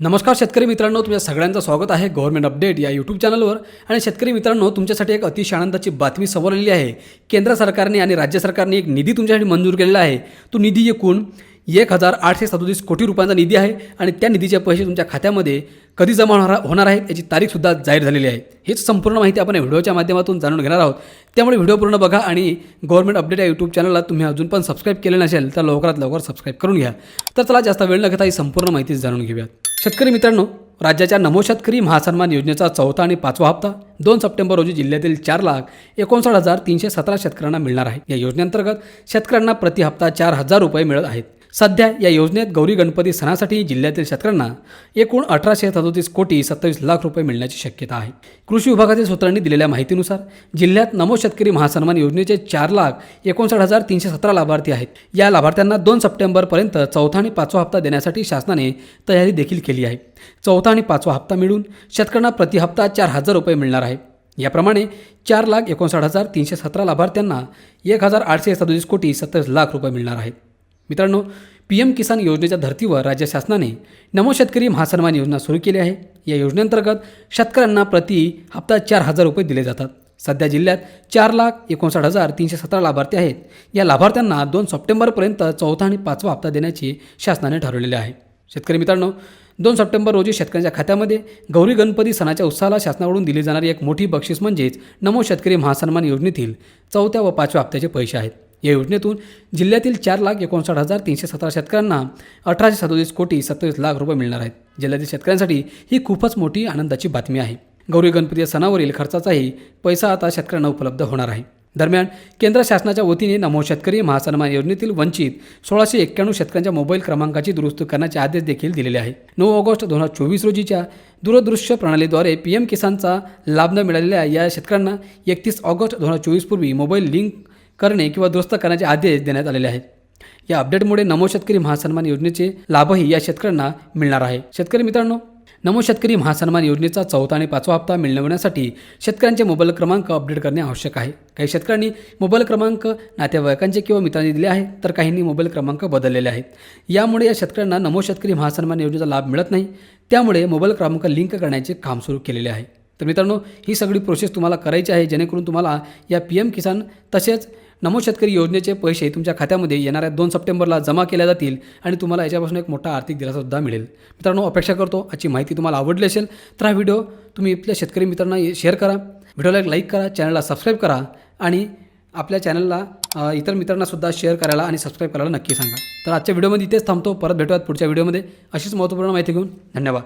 नमस्कार शेतकरी मित्रांनो, तुमच्या सगळ्यांचं स्वागत आहे गव्हर्नमेंट अपडेट या यूट्यूब चॅनलवर। आणि शेतकरी मित्रांनो, तुमच्यासाठी एक अतिशय आनंदाची बातमी समोर आलेली आहे। केंद्र सरकारने आणि राज्य सरकारने एक निधी तुमच्यासाठी मंजूर केलेला आहे। तो निधी एकूण 1837 कोटी रुपयांचा निधी आहे आणि त्या निधीचे पैसे तुमच्या खात्यामध्ये कधी जमा होणार आहेत याची तारीखसुद्धा जाहीर झालेली आहे। हीच संपूर्ण माहिती आपण व्हिडिओच्या माध्यमातून जाणून घेणार आहोत, त्यामुळे व्हिडिओ पूर्ण बघा आणि गव्हर्नमेंट अपडेट या यूट्यूब चॅनलला तुम्ही अजून पण सबस्क्राईब केले नसेल तर लवकरात लवकर सबस्क्राईब करून घ्या। तर चला जास्त वेळ न घेता ही संपूर्ण माहिती जाणून घेऊयात। शेतकरी मित्रांनो, राज्याच्या नमो शेतकरी महासन्मान योजनेचा चौथा आणि पाचवा हप्ता 2 सप्टेंबर रोजी जिल्ह्यातील 4,59,317 शेतकऱ्यांना मिळणार आहे। या योजनेअंतर्गत शेतकऱ्यांना प्रति हप्ता 4,000 रुपये मिळत आहेत। सध्या या योजनेत गौरी गणपती सणासाठी जिल्ह्यातील शेतकऱ्यांना एकूण 1,837 कोटी 27 लाख रुपये मिळण्याची शक्यता आहे। कृषी विभागातील सूत्रांनी दिलेल्या माहितीनुसार जिल्ह्यात नमो शेतकरी महासन्मान योजनेचे 4,59,317 लाभार्थी आहेत। या लाभार्थ्यांना 2 सप्टेंबरपर्यंत चौथा आणि पाचवा हप्ता देण्यासाठी शासनाने तयारी देखील केली आहे। चौथा आणि पाचवा हप्ता मिळून शेतकऱ्यांना प्रति हप्ता 4,000 रुपये मिळणार आहे। याप्रमाणे 4,59,317 लाभार्थ्यांना 1,837 कोटी 27 लाख रुपये मिळणार आहेत। मित्रांनो, PM किसान योजनेच्या धर्तीवर राज्य शासनाने नमो शेतकरी महासन्मान योजना सुरू केली आहे। या योजनेअंतर्गत शेतकऱ्यांना प्रति हप्ता 4,000 रुपये दिले जातात। सध्या जिल्ह्यात 4,59,317 लाभार्थी आहेत। या लाभार्थ्यांना 2 सप्टेंबरपर्यंत चौथा आणि पाचवा हप्ता देण्याची शासनाने ठरवलेले आहे। शेतकरी मित्रांनो, 2 सप्टेंबर रोजी शेतकऱ्यांच्या खात्यामध्ये गौरी गणपती सणाच्या उत्साहाला शासनाकडून दिली जाणारी एक मोठी बक्षीस म्हणजेच नमो शेतकरी महासन्मान योजनेतील चौथ्या व पाचव्या हप्त्याचे पैसे आहेत। या योजनेतून जिल्ह्यातील 4,59,317 शेतकऱ्यांना 1,837 कोटी 27 लाख रुपये मिळणार आहेत। जिल्ह्यातील शेतकऱ्यांसाठी ही खूपच मोठी आनंदाची बातमी आहे। गौरी गणपती सणावरील खर्चाचाही पैसा आता शेतकऱ्यांना उपलब्ध होणार आहे। दरम्यान केंद्र शासनाच्या वतीने नमो शेतकरी महासन्मान योजनेतील वंचित 1,691 शेतकऱ्यांच्या मोबाईल क्रमांकाची दुरुस्ती करण्याचे आदेश देखील दिलेले आहेत। 9 ऑगस्ट 2024 रोजीच्या दूरदृश्य प्रणालीद्वारे PM किसानचा लाभ न मिळालेल्या या शेतकऱ्यांना 31 ऑगस्ट 2024 पूर्वी मोबाईल लिंक करणे किंवा दुरुस्त करण्याचे आदेश देण्यात आलेले आहेत। या अपडेटमुळे नमो शेतकरी महासन्मान योजनेचे लाभही या शेतकऱ्यांना मिळणार आहे। शेतकरी मित्रांनो, नमो शेतकरी महासन्मान योजनेचा चौथा आणि पाचवा हप्ता मिळवण्यासाठी शेतकऱ्यांचे मोबाईल क्रमांक अपडेट करणे आवश्यक आहे। काही शेतकऱ्यांनी मोबाईल क्रमांक नातेवाईकांचे किंवा मित्रांनी दिले आहेत, तर काहींनी मोबाईल क्रमांक बदललेले आहेत। यामुळे या शेतकऱ्यांना नमो शेतकरी महासन्मान योजनेचा लाभ मिळत नाही, त्यामुळे मोबाईल क्रमांक लिंक करण्याचे काम सुरू केलेले आहे। तर मित्रांनो, ही सगळी प्रोसेस तुम्हाला करायची आहे जेणेकरून तुम्हाला या PM किसान तसेच नमो शेतकरी योजनेचे पैसे तुमच्या खात्यामध्ये येणाऱ्या 2 सप्टेंबरला जमा केल्या जातील आणि तुम्हाला याच्यापासून एक मोठा आर्थिक दिलासासुद्धा मिळेल। मित्रांनो, अपेक्षा करतो आजची माहिती तुम्हाला आवडली असेल तर हा व्हिडिओ तुम्ही आपल्या शेतकरी मित्रांना शेअर करा, व्हिडिओला एक लाईक करा, चॅनलला सबस्क्राईब करा आणि आपल्या चॅनलला इतर मित्रांनासुद्धा शेअर करायला आणि सबस्क्राईब करायला नक्की सांगा। तर आजच्या व्हिडिओमध्ये इथेच थांबतो, परत भेटूयात पुढच्या व्हिडिओमध्ये अशीच महत्त्वपूर्ण माहिती घेऊन। धन्यवाद।